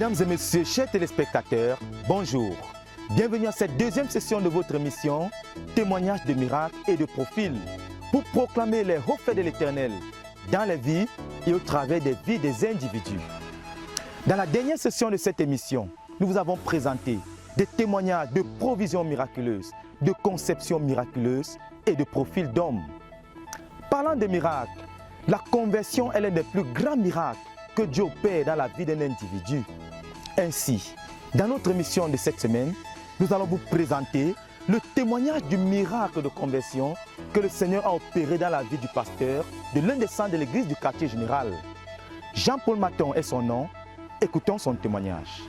Mesdames et messieurs, chers téléspectateurs, bonjour. Bienvenue à cette deuxième session de votre émission Témoignages de miracles et de profils pour proclamer les hauts faits de l'Éternel dans les vies et au travers des vies des individus. Dans la dernière session de cette émission, nous vous avons présenté des témoignages de provisions miraculeuses, de conceptions miraculeuses et de profils d'hommes. Parlant de miracles, la conversion est l'un des plus grands miracles que Dieu opère dans la vie d'un individu. Ainsi, dans notre émission de cette semaine, nous allons vous présenter le témoignage du miracle de conversion que le Seigneur a opéré dans la vie du pasteur de l'un des saints de l'église du quartier général. Jean-Paul Maton est son nom. Écoutons son témoignage.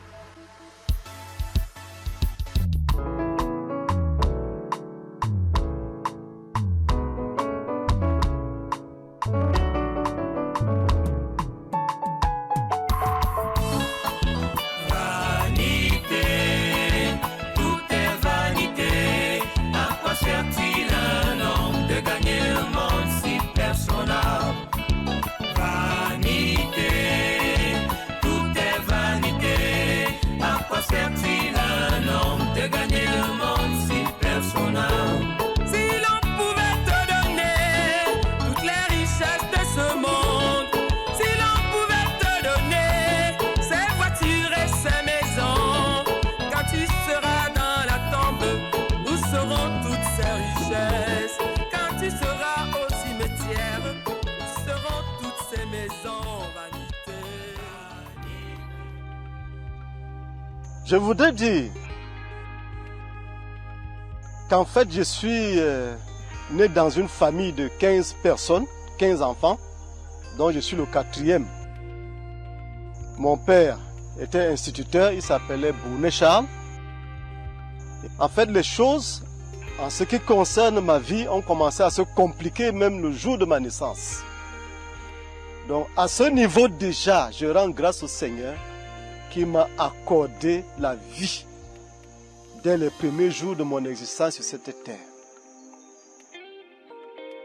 Je voudrais dire qu'en fait, je suis né dans une famille de 15 personnes, 15 enfants, dont je suis le quatrième. Mon père était instituteur, il s'appelait Bournet Charles. En fait, les choses, en ce qui concerne ma vie, ont commencé à se compliquer même le jour de ma naissance. Donc, à ce niveau déjà, je rends grâce au Seigneur qui m'a accordé la vie dès les premiers jours de mon existence sur cette terre.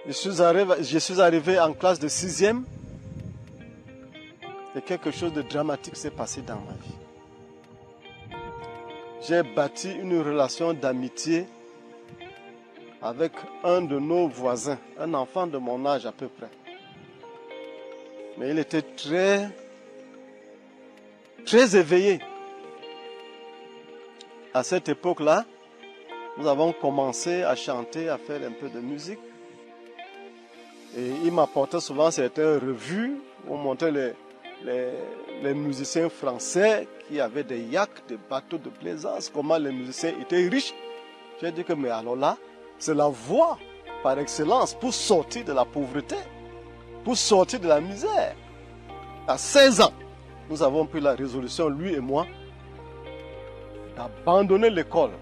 Je suis arrivé en classe de 6e et quelque chose de dramatique s'est passé dans ma vie. J'ai bâti une relation d'amitié avec un de nos voisins, un enfant de mon âge à peu près. Mais il était très éveillé. À cette époque-là, nous avons commencé à chanter, à faire un peu de musique. Et il m'apportait souvent certaines revues où on montrait les musiciens français qui avaient des yachts, des bateaux de plaisance, comment les musiciens étaient riches. J'ai dit que mais alors là, c'est la voie par excellence pour sortir de la pauvreté, pour sortir de la misère. À 16 ans, nous avons pris la résolution, lui et moi, d'abandonner l'école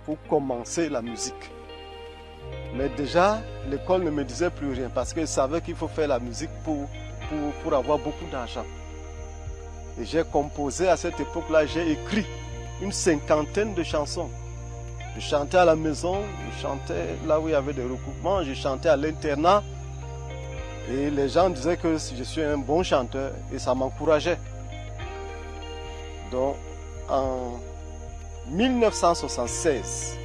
pour commencer la musique. Mais déjà, l'école ne me disait plus rien parce que je savais qu'il faut faire la musique pour avoir beaucoup d'argent. Et j'ai composé à cette époque-là, j'ai écrit une 50aine de chansons. Je chantais à la maison, je chantais là où il y avait des recoupements, je chantais à l'internat. Et les gens disaient que je suis un bon chanteur et ça m'encourageait. Donc, en 1976,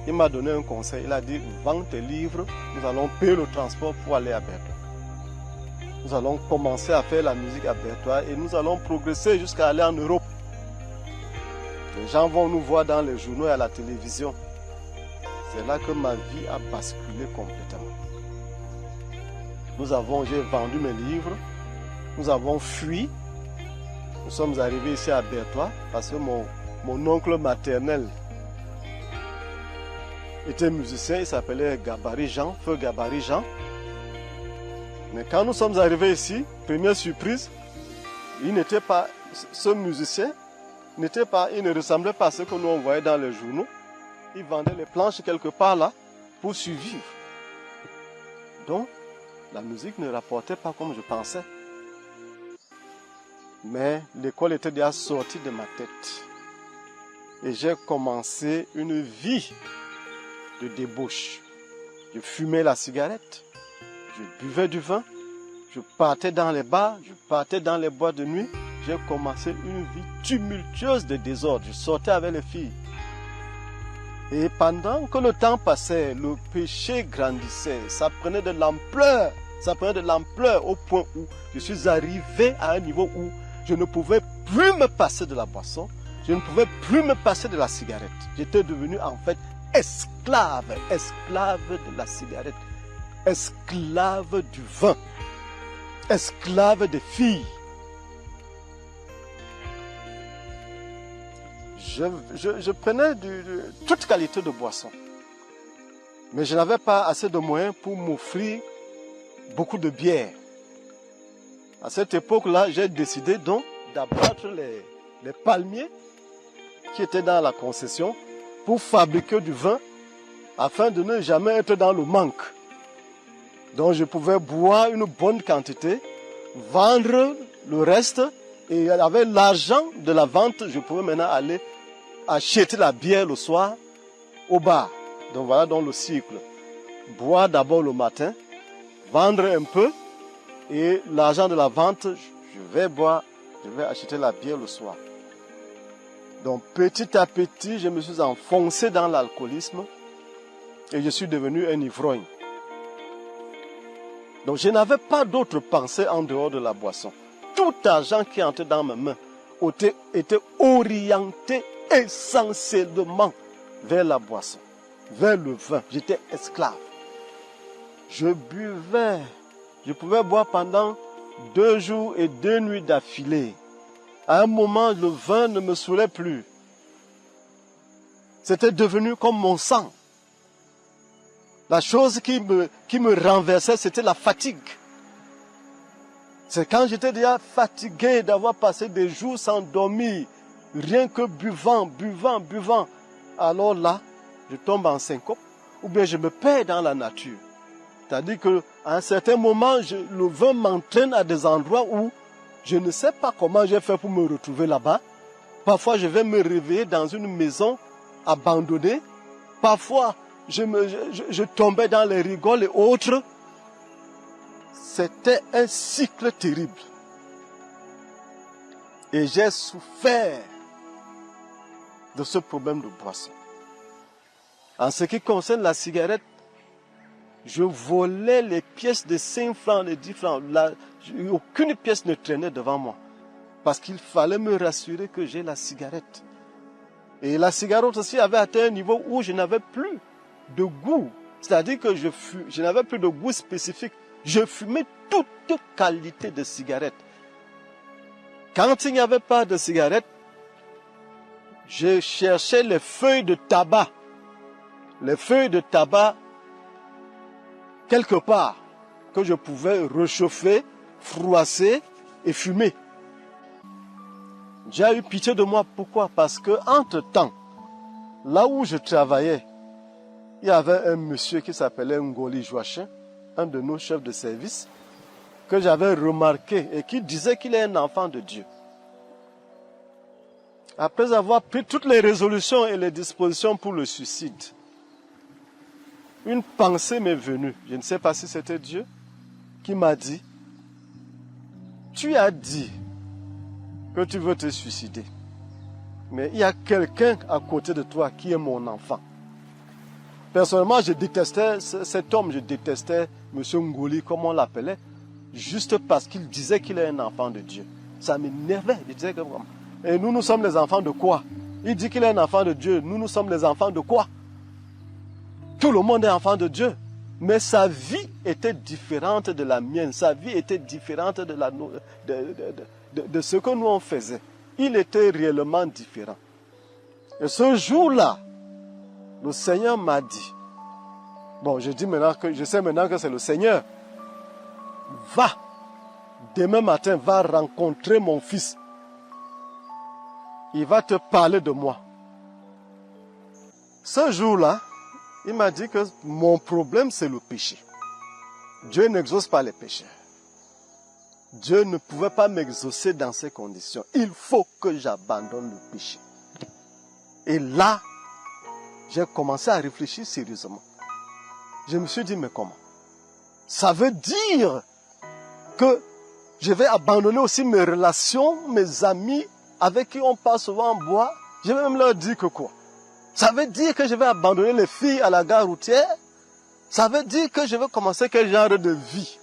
il m'a donné un conseil. Il a dit, vends tes livres, nous allons payer le transport pour aller à Berthois. Nous allons commencer à faire la musique à Berthois et nous allons progresser jusqu'à aller en Europe. Les gens vont nous voir dans les journaux et à la télévision. C'est là que ma vie a basculé complètement. J'ai vendu mes livres, nous avons fui, nous sommes arrivés ici à Berthois parce que mon oncle maternel était musicien, il s'appelait Gabarit Jean, feu Gabarit Jean. Mais quand nous sommes arrivés ici, première surprise, ce musicien il ne ressemblait pas à ce que nous on voyait dans les journaux. Il vendait les planches quelque part là pour survivre. Donc, la musique ne rapportait pas comme je pensais. Mais l'école était déjà sortie de ma tête. Et j'ai commencé une vie de débauche. Je fumais la cigarette, je buvais du vin, je partais dans les bars, je partais dans les boîtes de nuit, j'ai commencé une vie tumultueuse de désordre. Je sortais avec les filles. Et pendant que le temps passait, le péché grandissait. Ça prenait de l'ampleur. Ça prenait de l'ampleur au point où je suis arrivé à un niveau où je ne pouvais plus me passer de la boisson. Je ne pouvais plus me passer de la cigarette. J'étais devenu en fait esclave de la cigarette, esclave du vin, esclave des filles. Je prenais toute qualité de boisson. Mais je n'avais pas assez de moyens pour m'offrir beaucoup de bière. À cette époque-là, j'ai décidé donc d'abattre les palmiers qui étaient dans la concession pour fabriquer du vin afin de ne jamais être dans le manque. Donc je pouvais boire une bonne quantité, vendre le reste et avec l'argent de la vente, je pouvais maintenant aller acheter la bière le soir au bar. Donc voilà donc le cycle. Boire d'abord le matin, vendre un peu et l'argent de la vente, je vais acheter la bière le soir. Donc petit à petit, je me suis enfoncé dans l'alcoolisme et je suis devenu un ivrogne. Donc je n'avais pas d'autre pensée en dehors de la boisson. Tout argent qui entrait dans mes mains était orienté essentiellement vers la boisson, vers le vin. J'étais esclave. Je buvais. Je pouvais boire pendant 2 jours et 2 nuits d'affilée. À un moment, le vin ne me saoulait plus. C'était devenu comme mon sang. La chose qui me renversait, c'était la fatigue. C'est quand j'étais déjà fatigué d'avoir passé des jours sans dormir, rien que buvant. Alors là, je tombe en syncope, ou bien je me perds dans la nature. C'est-à-dire qu'à un certain moment, le vin m'entraîne à des endroits où je ne sais pas comment j'ai fait pour me retrouver là-bas. Parfois, je vais me réveiller dans une maison abandonnée. Parfois, je tombais dans les rigoles et autres. C'était un cycle terrible. Et j'ai souffert de ce problème de boisson. En ce qui concerne la cigarette, je volais les pièces de 5 francs, de 10 francs. Aucune pièce ne traînait devant moi. Parce qu'il fallait me rassurer que j'ai la cigarette. Et la cigarette aussi avait atteint un niveau où je n'avais plus de goût. C'est-à-dire que je n'avais plus de goût spécifique. Je fumais toute qualité de cigarette. Quand il n'y avait pas de cigarette, je cherchais les feuilles de tabac. Les feuilles de tabac quelque part que je pouvais réchauffer, froisser et fumer. Dieu a eu pitié de moi. Pourquoi? Parce que entre-temps, là où je travaillais, il y avait un monsieur qui s'appelait Ngoli Joachim, un de nos chefs de service, que j'avais remarqué et qui disait qu'il est un enfant de Dieu. Après avoir pris toutes les résolutions et les dispositions pour le suicide, une pensée m'est venue. Je ne sais pas si c'était Dieu qui m'a dit, tu as dit que tu veux te suicider. Mais il y a quelqu'un à côté de toi qui est mon enfant. Personnellement, je détestais cet homme, je détestais M. Ngoli, comme on l'appelait, juste parce qu'il disait qu'il est un enfant de Dieu. Ça m'énervait. Je disais que, et nous sommes les enfants de quoi? Il dit qu'il est un enfant de Dieu. Nous sommes les enfants de quoi? Tout le monde est enfant de Dieu. Mais sa vie était différente de la mienne. Sa vie était différente de ce que nous on faisait. Il était réellement différent. Et ce jour-là, le Seigneur m'a dit, bon, je sais maintenant que c'est le Seigneur. Va, demain matin, va rencontrer mon fils. Il va te parler de moi. Ce jour-là, il m'a dit que mon problème, c'est le péché. Dieu n'exauce pas les pécheurs. Dieu ne pouvait pas m'exaucer dans ces conditions. Il faut que j'abandonne le péché. Et là, j'ai commencé à réfléchir sérieusement. Je me suis dit, mais comment? Ça veut dire que Je vais abandonner aussi mes relations, mes amis avec qui on passe souvent en bois. Je vais même leur dire que quoi? Ça veut dire que je vais abandonner les filles à la gare routière? Ça veut dire que je vais commencer quel genre de vie?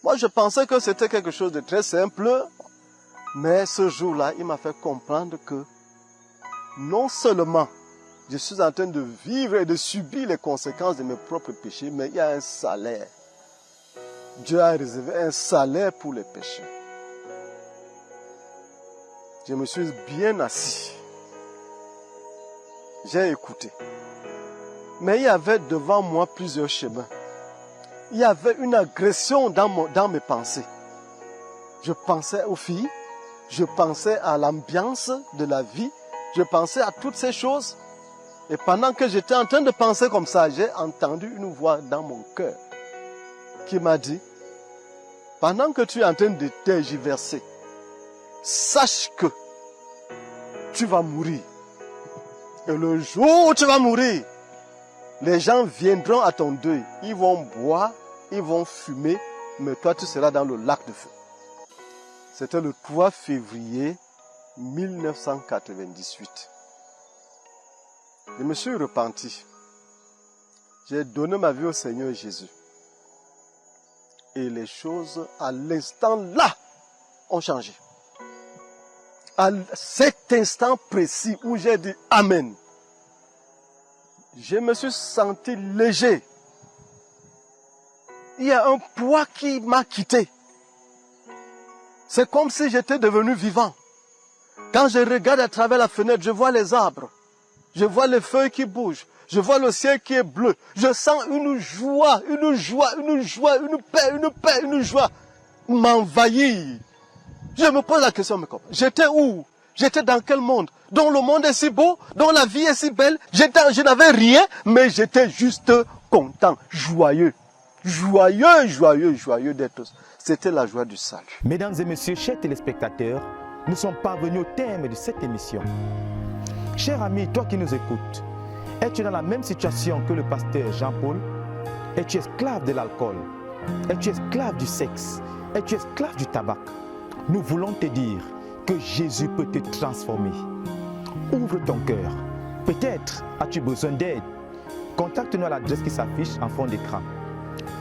Moi, je pensais que c'était quelque chose de très simple, mais ce jour-là, il m'a fait comprendre que non seulement je suis en train de vivre et de subir les conséquences de mes propres péchés, mais il y a un salaire. Dieu a réservé un salaire pour les péchés. Je me suis bien assis. J'ai écouté. Mais il y avait devant moi plusieurs chemins. Il y avait une agression dans mes pensées. Je pensais aux filles, je pensais à l'ambiance de la vie, je pensais à toutes ces choses. Et pendant que j'étais en train de penser comme ça, j'ai entendu une voix dans mon cœur qui m'a dit, pendant que tu es en train de tergiverser, sache que tu vas mourir. Et le jour où tu vas mourir, les gens viendront à ton deuil. Ils vont boire, ils vont fumer, mais toi tu seras dans le lac de feu. C'était le 3 février 1998. Je me suis repenti. J'ai donné ma vie au Seigneur Jésus. Et les choses, à l'instant là, ont changé. À cet instant précis où j'ai dit Amen, je me suis senti léger. Il y a un poids qui m'a quitté. C'est comme si j'étais devenu vivant. Quand je regarde à travers la fenêtre, je vois les arbres. Je vois les feuilles qui bougent. Je vois le ciel qui est bleu. Je sens une joie, une paix, une joie m'envahir. Je me pose la question, mais comment? J'étais où? J'étais dans quel monde? Dont le monde est si beau, dont la vie est si belle. Je n'avais rien, mais j'étais juste content, joyeux. Joyeux d'être. C'était la joie du salut. Mesdames et messieurs, chers téléspectateurs, nous sommes parvenus au terme de cette émission. Cher ami, toi qui nous écoutes, es-tu dans la même situation que le pasteur Jean-Paul? Es-tu esclave de l'alcool? Es-tu esclave du sexe? Es-tu esclave du tabac? Nous voulons te dire que Jésus peut te transformer. Ouvre ton cœur. Peut-être as-tu besoin d'aide. Contacte-nous à l'adresse qui s'affiche en fond d'écran.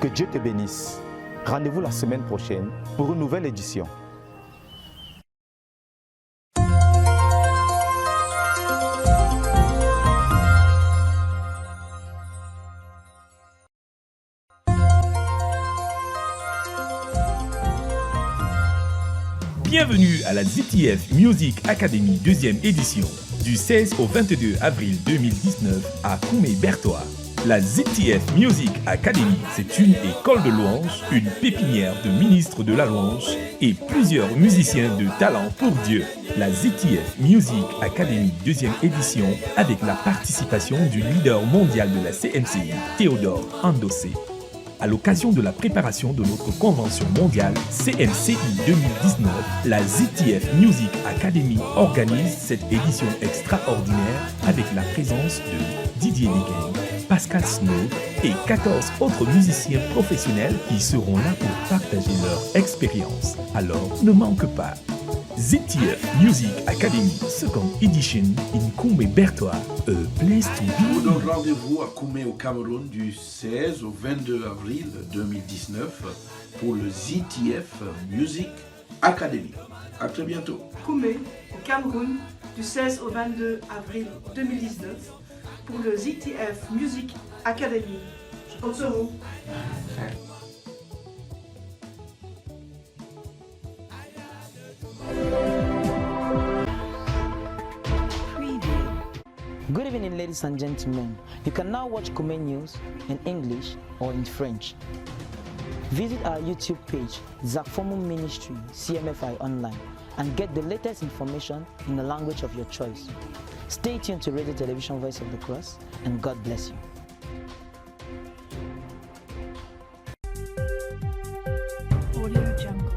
Que Dieu te bénisse. Rendez-vous la semaine prochaine pour une nouvelle édition. Bienvenue à la ZTF Music Academy 2e édition, du 16 au 22 avril 2019 à Koumé-Bertois. La ZTF Music Academy, c'est une école de louange, une pépinière de ministres de la louange et plusieurs musiciens de talent pour Dieu. La ZTF Music Academy 2e édition avec la participation du leader mondial de la CMCI, Théodore Andossé. À l'occasion de la préparation de notre convention mondiale CMCI 2019, la ZTF Music Academy organise cette édition extraordinaire avec la présence de Didier Degaine, Pascal Snow et 14 autres musiciens professionnels qui seront là pour partager leur expérience. Alors ne manque pas. ZTF Music Academy 2nd Edition in Koumé-Bertois, a place to be. Nous donne rendez-vous à Koumé au Cameroun du 16 au 22 avril 2019 pour le ZTF Music Academy. À très bientôt. Koumé au Cameroun du 16 au 22 avril 2019 pour le ZTF Music Academy. Je compte sur vous. Good evening, ladies and gentlemen. You can now watch Koumé News in English or in French. Visit our YouTube page, Zakfomu Ministry, CMFI Online, and get the latest information in the language of your choice. Stay tuned to Radio Television Voice of the Cross, and God bless you. Audio Jungle.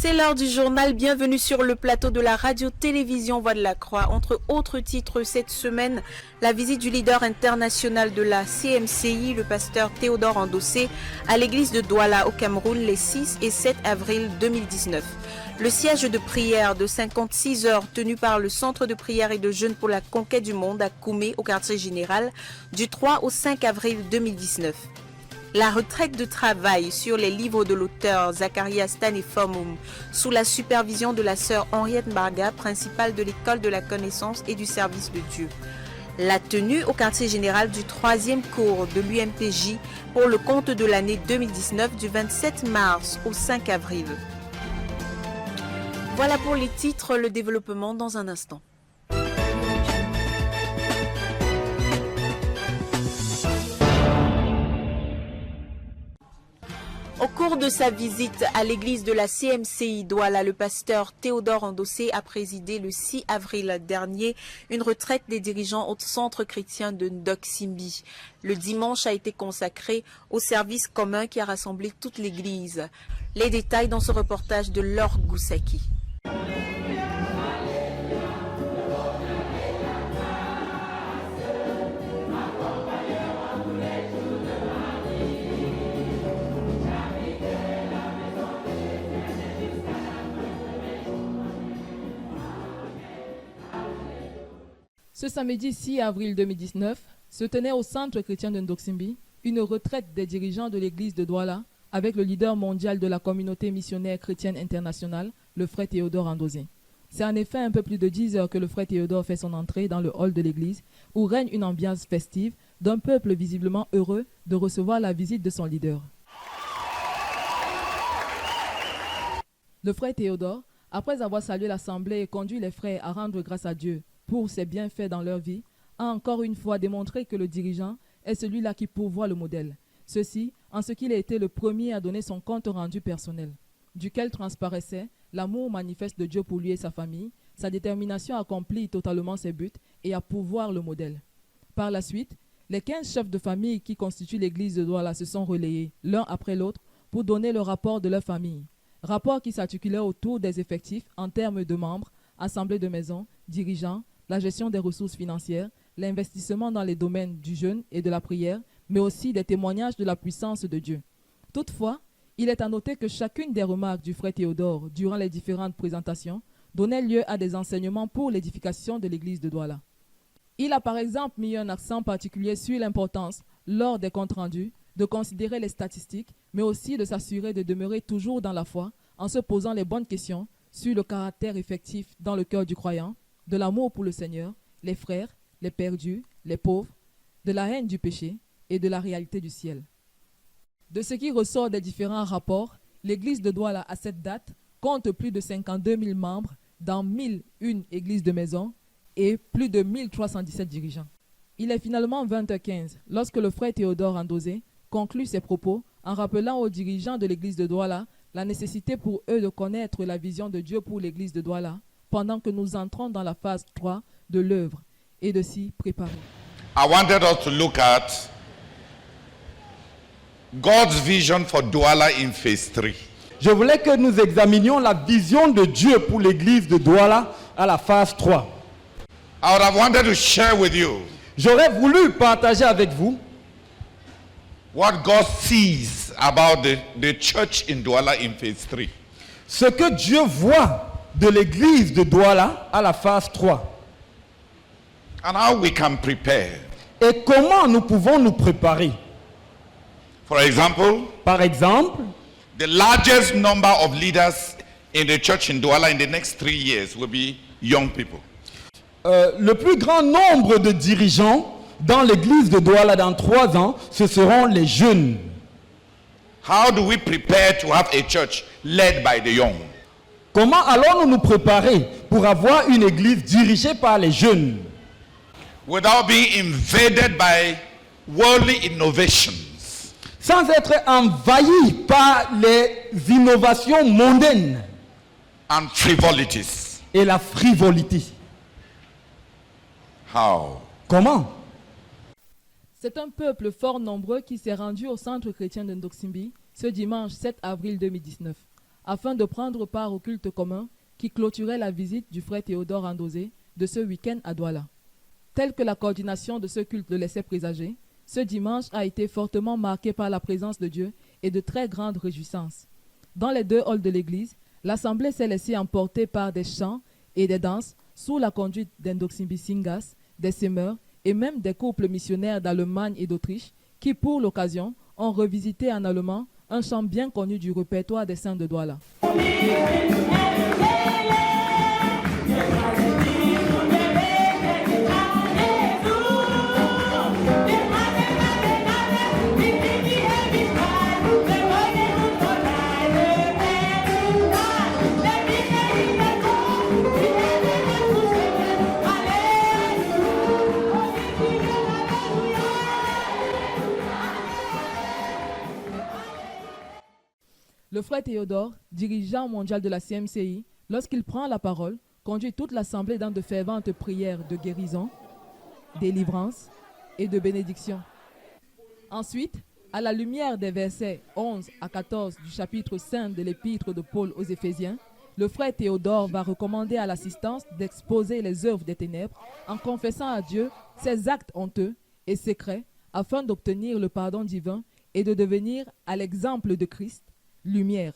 C'est l'heure du journal. Bienvenue sur le plateau de la radio-télévision Voix de la Croix. Entre autres titres cette semaine, la visite du leader international de la CMCI, le pasteur Théodore Andossé, à l'église de Douala au Cameroun les 6 et 7 avril 2019. Le siège de prière de 56 heures tenu par le Centre de prière et de jeûne pour la conquête du monde à Koumé au quartier général du 3 au 5 avril 2019. La retraite de travail sur les livres de l'auteur Zacharias Staneformum sous la supervision de la sœur Henriette Marga, principale de l'école de la connaissance et du service de Dieu. La tenue au quartier général du 3e cours de l'UMPJ pour le compte de l'année 2019 du 27 mars au 5 avril. Voilà pour les titres, le développement dans un instant. Au cours de sa visite à l'église de la CMCI Douala, le pasteur Théodore Andossé a présidé le 6 avril dernier une retraite des dirigeants au centre chrétien de Ndoksimbi. Le dimanche a été consacré au service commun qui a rassemblé toute l'église. Les détails dans ce reportage de Laure Goussaki. Ce samedi 6 avril 2019 se tenait au centre chrétien de Ndoksimbi une retraite des dirigeants de l'église de Douala avec le leader mondial de la communauté missionnaire chrétienne internationale, le frère Théodore Andossé. C'est en effet un peu plus de 10 heures que le frère Théodore fait son entrée dans le hall de l'église où règne une ambiance festive d'un peuple visiblement heureux de recevoir la visite de son leader. Le frère Théodore, après avoir salué l'assemblée et conduit les frères à rendre grâce à Dieu pour ses bienfaits dans leur vie, a encore une fois démontré que le dirigeant est celui-là qui pourvoit le modèle. Ceci en ce qu'il a été le premier à donner son compte rendu personnel, duquel transparaissait l'amour manifeste de Dieu pour lui et sa famille, sa détermination à accomplir totalement ses buts et à pourvoir le modèle. Par la suite, les 15 chefs de famille qui constituent l'église de Douala se sont relayés l'un après l'autre pour donner le rapport de leur famille. Rapport qui s'articulait autour des effectifs en termes de membres, assemblée de maison, dirigeants, la gestion des ressources financières, l'investissement dans les domaines du jeûne et de la prière, mais aussi des témoignages de la puissance de Dieu. Toutefois, il est à noter que chacune des remarques du frère Théodore durant les différentes présentations donnait lieu à des enseignements pour l'édification de l'église de Douala. Il a par exemple mis un accent particulier sur l'importance, lors des comptes rendus, de considérer les statistiques, mais aussi de s'assurer de demeurer toujours dans la foi en se posant les bonnes questions sur le caractère effectif dans le cœur du croyant, de l'amour pour le Seigneur, les frères, les perdus, les pauvres, de la haine du péché et de la réalité du ciel. De ce qui ressort des différents rapports, l'église de Douala à cette date compte plus de 52 000 membres dans 1001 églises de maison et plus de 1317 dirigeants. Il est finalement 20h15 lorsque le frère Théodore Andossé conclut ses propos en rappelant aux dirigeants de l'église de Douala la nécessité pour eux de connaître la vision de Dieu pour l'église de Douala pendant que nous entrons dans la phase 3 de l'œuvre et de s'y préparer. I wanted us to look at God's vision for Douala in phase 3. Je voulais que nous examinions la vision de Dieu pour l'église de Douala à la phase 3. I would have wanted to share with you J'aurais voulu partager avec vous what God sees about the church in Douala in phase 3. ce que Dieu voit de l'église de Douala à la phase 3. And how we can prepare. Et comment nous pouvons nous préparer. For example, Par exemple, the largest number of leaders in the church in Douala in the next 3 years will be young people. le plus grand nombre de dirigeants dans l'église de Douala dans 3 ans, ce seront les jeunes. How do we prepare to have a church led by the young? Comment allons-nous nous préparer pour avoir une église dirigée par les jeunes? Without being invaded by worldly innovations. Sans être envahis par les innovations mondaines And frivolities. et la frivolité. How? Comment? C'est un peuple fort nombreux qui s'est rendu au centre chrétien de Ndoksimbi ce dimanche 7 avril 2019. afin de prendre part au culte commun qui clôturait la visite du frère Théodore Andosé de ce week-end à Douala. Tel que la coordination de ce culte le laissait présager, ce dimanche a été fortement marqué par la présence de Dieu et de très grandes réjouissances. Dans les 2 halls de l'église, l'assemblée s'est laissée emporter par des chants et des danses sous la conduite d'Endoximbi Singas, des semeurs et même des couples missionnaires d'Allemagne et d'Autriche qui, pour l'occasion, ont revisité en allemand un chant bien connu du répertoire des saints de Douala. Le frère Théodore, dirigeant mondial de la CMCI, lorsqu'il prend la parole, conduit toute l'assemblée dans de ferventes prières de guérison, délivrance et de bénédiction. Ensuite, à la lumière des versets 11 à 14 du chapitre 5 de l'épître de Paul aux Éphésiens, le frère Théodore va recommander à l'assistance d'exposer les œuvres des ténèbres en confessant à Dieu ses actes honteux et secrets afin d'obtenir le pardon divin et de devenir, à l'exemple de Christ, lumière.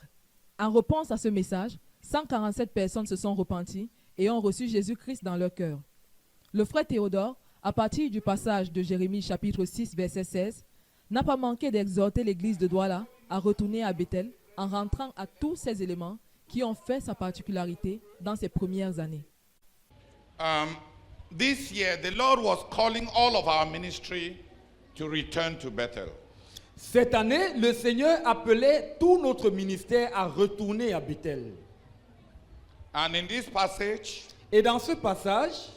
En réponse à ce message, 147 personnes se sont repenties et ont reçu Jésus-Christ dans leur cœur. Le frère Théodore, à partir du passage de Jérémie chapitre 6 verset 16, n'a pas manqué d'exhorter l'église de Douala à retourner à Bethel en rentrant à tous ces éléments qui ont fait sa particularité dans ses premières années. This year, the Lord was calling all of our ministry to return to Bethel. Cette année, le Seigneur appelait tout notre ministère à retourner à Bethel. And in this passage, et dans ce passage,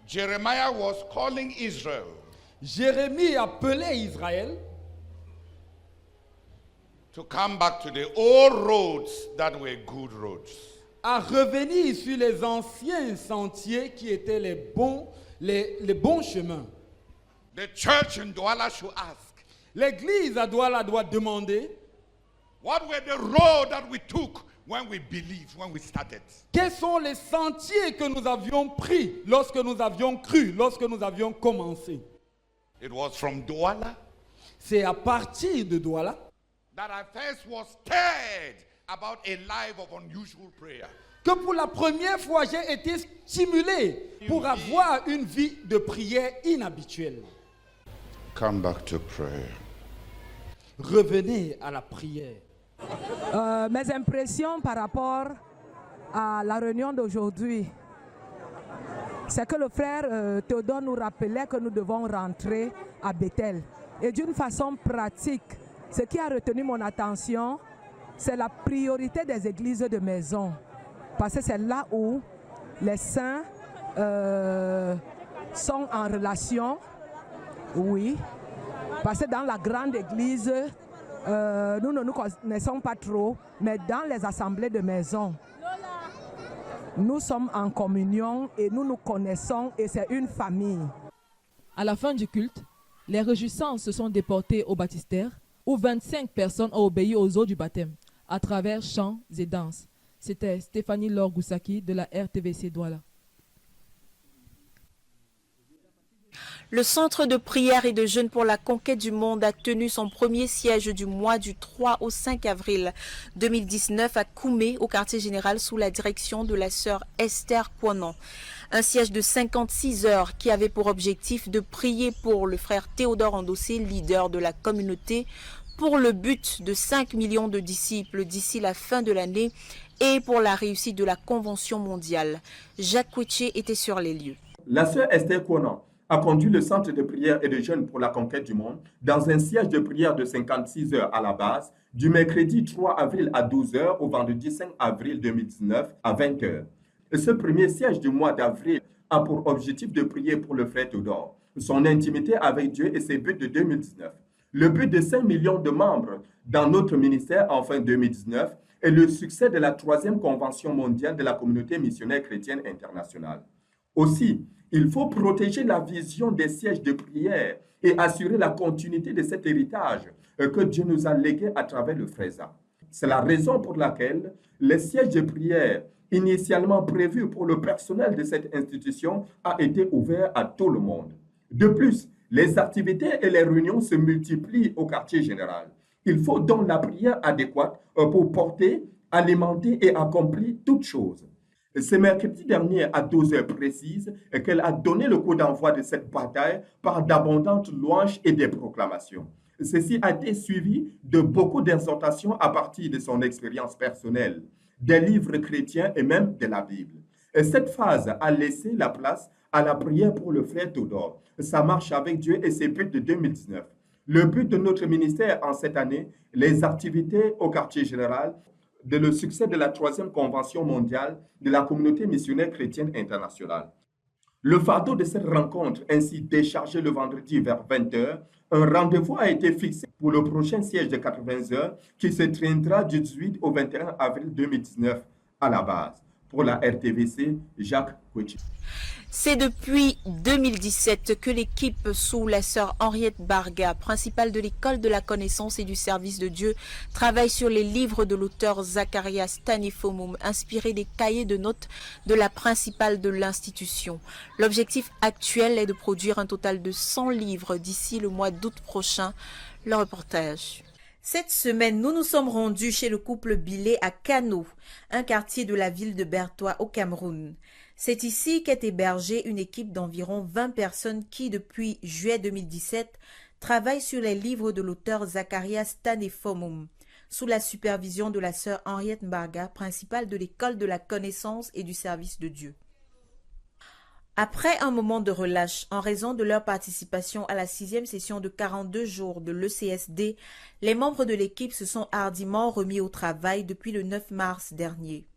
Jeremiah was calling Israel. Jérémie appelait Israël to come back to the old roads that were good roads. À revenir sur les anciens sentiers qui étaient les bons chemins. The church in Douala should ask. L'église à Douala doit demander, what were the road that we took when we believed, when we started? Quels sont les sentiers que nous avions pris lorsque nous avions cru, lorsque nous avions commencé? It was from Douala. C'est à partir de Douala that I first was stirred about a life of unusual prayer. Que pour la première fois j'ai été stimulé pour avoir une vie de prière inhabituelle. Come back to prayer. Revenez à la prière. Mes impressions par rapport à la réunion d'aujourd'hui, c'est que le frère Théodore nous rappelait que nous devons rentrer à Bethel. Et d'une façon pratique, ce qui a retenu mon attention, c'est la priorité des églises de maison. Parce que c'est là où les saints sont en relation. Oui, parce que dans la grande église, nous ne nous connaissons pas trop, mais dans les assemblées de maison, nous sommes en communion et nous nous connaissons et c'est une famille. À la fin du culte, les réjouissances se sont déportées au baptistère où 25 personnes ont obéi aux eaux du baptême à travers chants et danses. C'était Stéphanie Laure Goussaki de la RTVC Douala. Le Centre de prière et de jeûne pour la conquête du monde a tenu son premier siège du mois du 3 au 5 avril 2019 à Koumé, au quartier général, sous la direction de la sœur Esther Poinan. Un siège de 56 heures qui avait pour objectif de prier pour le frère Théodore Andosé, leader de la communauté, pour le but de 5 millions de disciples d'ici la fin de l'année et pour la réussite de la Convention mondiale. Jacques Couetché était sur les lieux. La sœur Esther Poinan a conduit le centre de prière et de jeûne pour la conquête du monde dans un siège de prière de 56 heures à la base, du mercredi 3 avril à 12 heures au vendredi 5 avril 2019 à 20 heures. Et ce premier siège du mois d'avril a pour objectif de prier pour le frère Théodore, son intimité avec Dieu et ses buts de 2019. Le but de 5 millions de membres dans notre ministère en fin 2019 est le succès de la 3e Convention mondiale de la communauté missionnaire chrétienne internationale. Aussi, il faut protéger la vision des sièges de prière et assurer la continuité de cet héritage que Dieu nous a légué à travers le FRESA. C'est la raison pour laquelle les sièges de prière initialement prévus pour le personnel de cette institution a été ouvert à tout le monde. De plus, les activités et les réunions se multiplient au quartier général. Il faut donc la prière adéquate pour porter, alimenter et accomplir toutes choses. C'est mercredi dernier à 12h précises qu'elle a donné le coup d'envoi de cette bataille par d'abondantes louanges et des proclamations. Ceci a été suivi de beaucoup d'exhortations à partir de son expérience personnelle, des livres chrétiens et même de la Bible. Et cette phase a laissé la place à la prière pour le frère Théodore, sa marche avec Dieu et ses buts de 2019. Le but de notre ministère en cette année, les activités au quartier général, de le succès de la 3e convention mondiale de la communauté missionnaire chrétienne internationale. Le fardeau de cette rencontre ainsi déchargé le vendredi vers 20h, un rendez-vous a été fixé pour le prochain siège de 80 heures qui se tiendra du 18 au 21 avril 2019 à la base. Pour la RTVC, Jacques Kouetchi. C'est depuis 2017 que l'équipe sous la sœur Henriette Barga, principale de l'école de la connaissance et du service de Dieu, travaille sur les livres de l'auteur Zacharias Stanifomum, inspiré des cahiers de notes de la principale de l'institution. L'objectif actuel est de produire un total de 100 livres d'ici le mois d'août prochain. Le reportage. Cette semaine, nous nous sommes rendus chez le couple Bilé à Kano, un quartier de la ville de Bertoua au Cameroun. C'est ici qu'est hébergée une équipe d'environ 20 personnes qui, depuis juillet 2017, travaillent sur les livres de l'auteur Zacharias Stanifomum, sous la supervision de la sœur Henriette Barga, principale de l'école de la connaissance et du service de Dieu. Après un moment de relâche, en raison de leur participation à la 6e session de 42 jours de l'ECSD, les membres de l'équipe se sont hardiment remis au travail depuis le 9 mars dernier.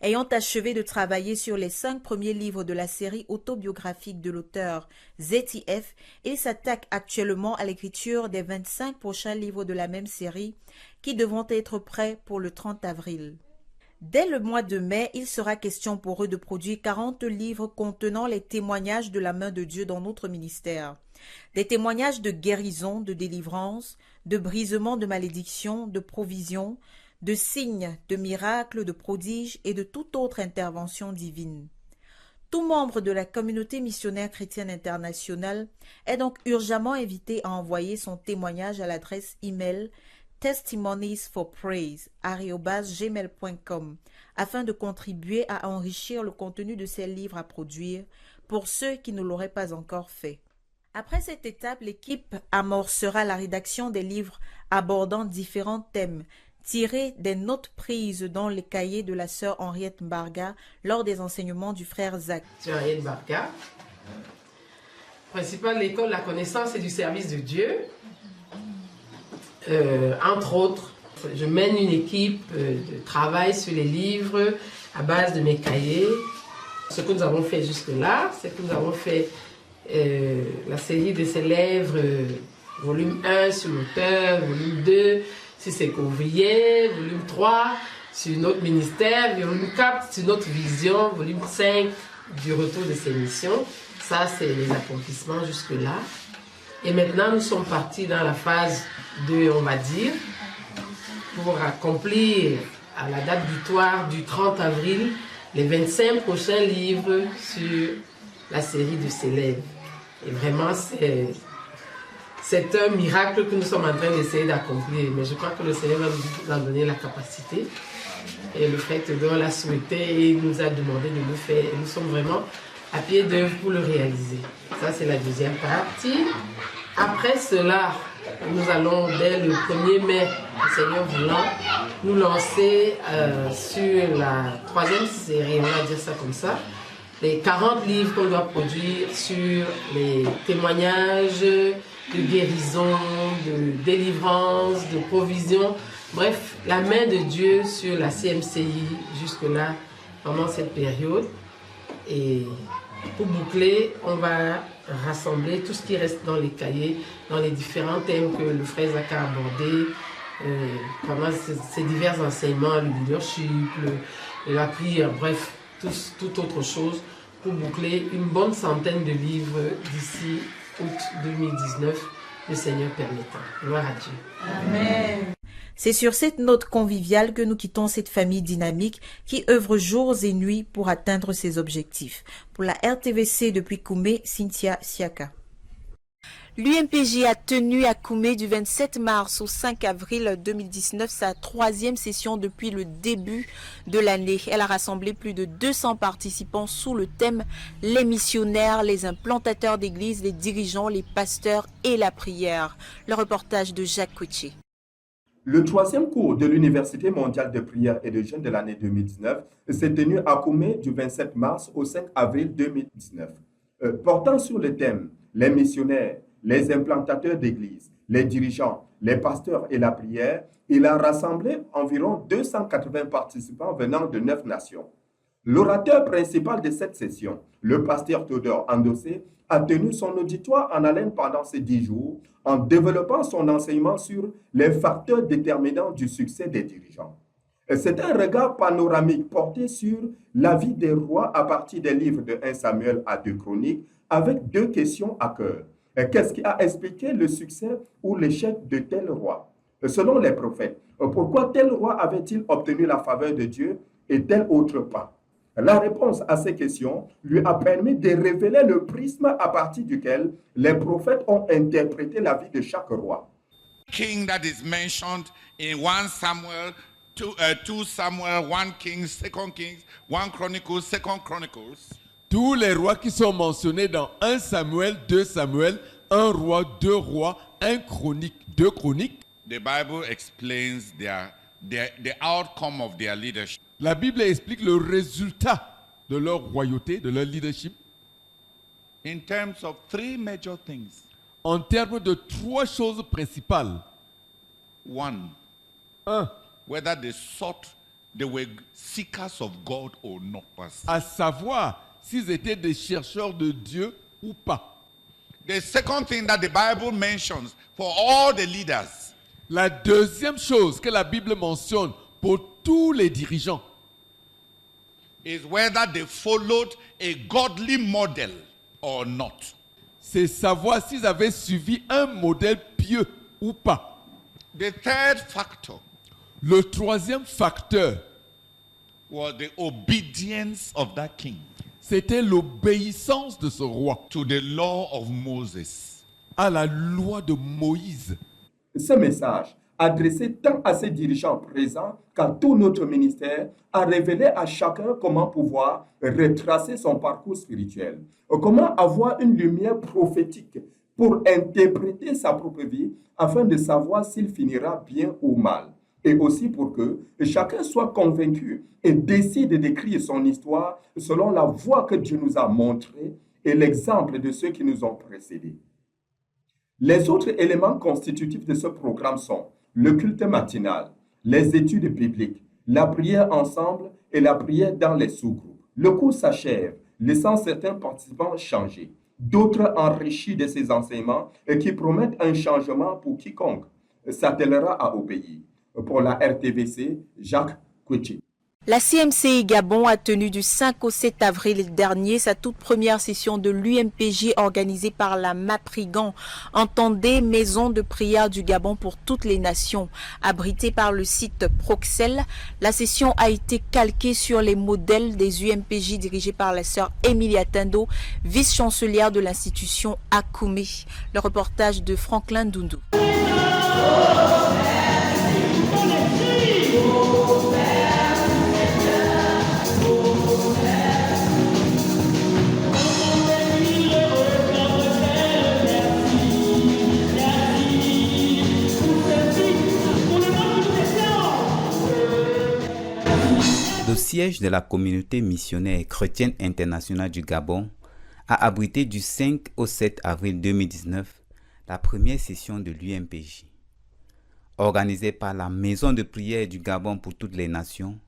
Ayant achevé de travailler sur les 5 premiers livres de la série autobiographique de l'auteur ZTF, ils s'attaquent actuellement à l'écriture des 25 prochains livres de la même série qui devront être prêts pour le 30 avril. Dès le mois de mai, il sera question pour eux de produire 40 livres contenant les témoignages de la main de Dieu dans notre ministère. Des témoignages de guérison, de délivrance, de brisement de malédiction, de provision, de signes, de miracles, de prodiges et de toute autre intervention divine. Tout membre de la communauté missionnaire chrétienne internationale est donc urgemment invité à envoyer son témoignage à l'adresse email testimoniesforpraise@gmail.com afin de contribuer à enrichir le contenu de ces livres à produire pour ceux qui ne l'auraient pas encore fait. Après cette étape, l'équipe amorcera la rédaction des livres abordant différents thèmes tirés des notes prises dans les cahiers de la sœur Henriette Barga lors des enseignements du frère Zach. Sœur Henriette Barga, principale de l'école de la connaissance et du service de Dieu. Entre autres, je mène une équipe de travail sur les livres à base de mes cahiers. Ce que nous avons fait jusque-là, c'est que nous avons fait la série de ses lèvres, volume 1 sur l'auteur, volume 2 sur ses couvriers, volume 3 sur notre ministère, volume 4 sur notre vision, volume 5 du retour de ses missions. Ça, c'est les accomplissements jusque-là. Et maintenant, nous sommes partis dans la phase 2, on va dire, pour accomplir à la date butoir du 30 avril les 25 prochains livres sur la série de ses lèvres. Et vraiment, c'est un miracle que nous sommes en train d'essayer d'accomplir. Mais je crois que le Seigneur va nous en donner la capacité. Et le frère Théodore l'a souhaité et il nous a demandé de le faire. Et nous sommes vraiment à pied d'œuvre pour le réaliser. Ça, c'est la deuxième partie. Après cela, nous allons, dès le 1er mai, le Seigneur voulant, nous lancer sur la 3e série, on va dire ça comme ça, les 40 livres qu'on doit produire sur les témoignages de guérison, de délivrance, de provision. Bref, la main de Dieu sur la CMCI jusque-là, pendant cette période. Et pour boucler, on va rassembler tout ce qui reste dans les cahiers, dans les différents thèmes que le frère Zach a abordés, pendant ces divers enseignements, le leadership, la prière, bref, toute autre chose, pour boucler une bonne centaine de livres d'ici août 2019, le Seigneur permettant. Gloire à Dieu. Amen. C'est sur cette note conviviale que nous quittons cette famille dynamique qui œuvre jours et nuits pour atteindre ses objectifs. Pour la RTVC depuis Koumé, Cynthia Siaka. L'UMPJ a tenu à Koumé du 27 mars au 5 avril 2019 sa 3e session depuis le début de l'année. Elle a rassemblé plus de 200 participants sous le thème « Les missionnaires, les implantateurs d'église, les dirigeants, les pasteurs et la prière ». Le reportage de Jacques Couché. Le 3e cours de l'Université mondiale de prière et de jeûne de l'année 2019 s'est tenu à Koumé du 27 mars au 5 avril 2019. Portant sur le thème « Les missionnaires, les implantateurs d'église, les dirigeants, les pasteurs et la prière », il a rassemblé environ 280 participants venant de 9 nations. L'orateur principal de cette session, le pasteur Théodore Andossé, a tenu son auditoire en haleine pendant ces 10 jours en développant son enseignement sur les facteurs déterminants du succès des dirigeants. C'est un regard panoramique porté sur la vie des rois à partir des livres de 1 Samuel à 2 Chroniques avec 2 questions à cœur. Qu'est-ce qui a expliqué le succès ou l'échec de tel roi? Selon les prophètes, pourquoi tel roi avait-il obtenu la faveur de Dieu et tel autre pas? La réponse à ces questions lui a permis de révéler le prisme à partir duquel les prophètes ont interprété la vie de chaque roi. King that is mentioned in 1 Samuel, 2 Samuel, 1 Kings, 2 Kings, 1 Chronicles, 2 Chronicles. Tous les rois qui sont mentionnés dans 1 Samuel, 2 Samuel, 1 roi, 2 rois, 1 chronique, 2 chroniques. The Bible explains the outcome of their leadership. La Bible explique le résultat de leur royauté, de leur leadership. In terms of 3 major things. En termes de 3 choses principales. 1. Whether they were seekers of God or not. À savoir s'ils étaient des chercheurs de Dieu ou pas. The second thing that the Bible mentions for all the leaders. La deuxième chose que la Bible mentionne pour tous les dirigeants is whether they followed a godly model or not. C'est savoir s'ils avaient suivi un modèle pieux ou pas. The third factor. Le troisième facteur was the obedience of that king. C'était l'obéissance de ce roi. To the law of Moses. À la loi de Moïse. Ce message, adressé tant à ses dirigeants présents qu'à tout notre ministère, a révélé à chacun comment pouvoir retracer son parcours spirituel, comment avoir une lumière prophétique pour interpréter sa propre vie afin de savoir s'il finira bien ou mal, et aussi pour que chacun soit convaincu et décide d'écrire son histoire selon la voie que Dieu nous a montrée et l'exemple de ceux qui nous ont précédés. Les autres éléments constitutifs de ce programme sont le culte matinal, les études bibliques, la prière ensemble et la prière dans les sous-groupes. Le cours s'achève, laissant certains participants changer, d'autres enrichis de ces enseignements et qui promettent un changement pour quiconque s'attellera à obéir. Pour la RTVC, Jacques Couché. La CMCI Gabon a tenu du 5 au 7 avril dernier sa toute première session de l'UMPJ organisée par la MAPRIGAN, entendez Maison de prière du Gabon pour toutes les nations. Abritée par le site Proxel, la session a été calquée sur les modèles des UMPJ dirigés par la sœur Emilia Tando, vice-chancelière de l'institution à Koumé. Le reportage de Franklin Doundou. Le siège de la communauté missionnaire chrétienne internationale du Gabon a abrité du 5 au 7 avril 2019 la première session de l'UMPJ. Organisée par la Maison de prière du Gabon pour toutes les nations,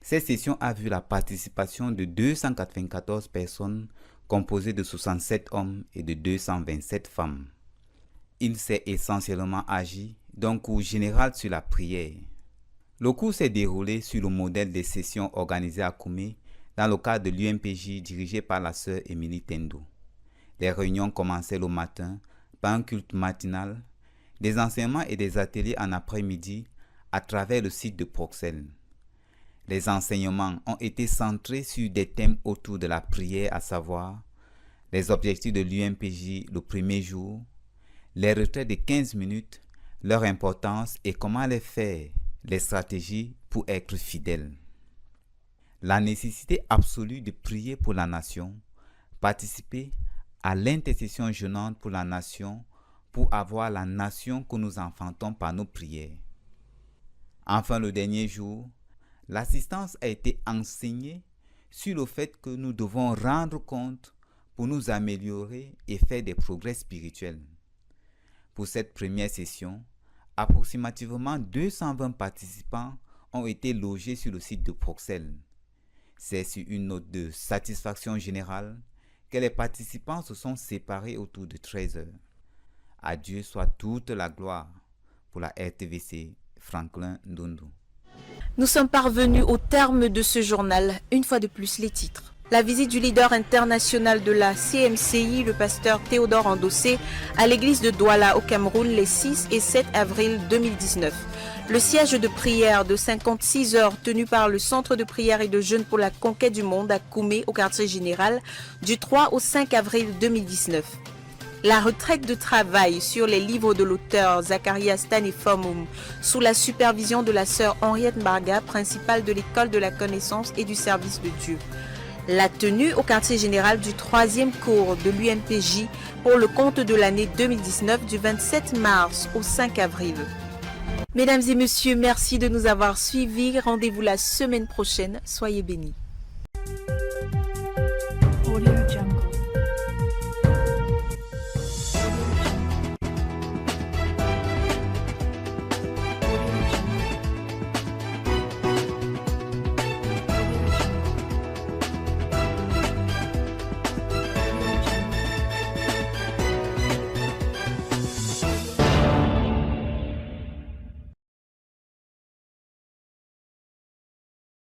cette session a vu la participation de 294 personnes composées de 67 hommes et de 227 femmes. Il s'est essentiellement agi d'un cours général sur la prière. Le cours s'est déroulé sur le modèle des sessions organisées à Koumé dans le cadre de l'UMPJ dirigé par la sœur Emilia Tando. Les réunions commençaient le matin par un culte matinal, des enseignements et des ateliers en après-midi à travers le site de Proxel. Les enseignements ont été centrés sur des thèmes autour de la prière, à savoir les objectifs de l'UMPJ le premier jour, les retraites de 15 minutes, leur importance et comment les faire, les stratégies pour être fidèles. La nécessité absolue de prier pour la nation, participer à l'intercession jeûnante pour la nation, pour avoir la nation que nous enfantons par nos prières. Enfin, le dernier jour, l'assistance a été enseignée sur le fait que nous devons rendre compte pour nous améliorer et faire des progrès spirituels. Pour cette première session, approximativement 220 participants ont été logés sur le site de Proxel. C'est sur une note de satisfaction générale que les participants se sont séparés autour de 13 heures. À Dieu soit toute la gloire. Pour la RTVC, Franklin Ndundu. Nous sommes parvenus au terme de ce journal. Une fois de plus, les titres. La visite du leader international de la CMCI, le pasteur Théodore Andossé, à l'église de Douala au Cameroun les 6 et 7 avril 2019. Le siège de prière de 56 heures tenu par le Centre de prière et de jeûne pour la conquête du monde à Koumé au quartier général du 3 au 5 avril 2019. La retraite de travail sur les livres de l'auteur Zacharias Tanefomum sous la supervision de la sœur Henriette Marga, principale de l'école de la connaissance et du service de Dieu. La tenue au quartier général du 3e cours de l'UMPJ pour le compte de l'année 2019 du 27 mars au 5 avril. Mesdames et messieurs, merci de nous avoir suivis. Rendez-vous la semaine prochaine. Soyez bénis.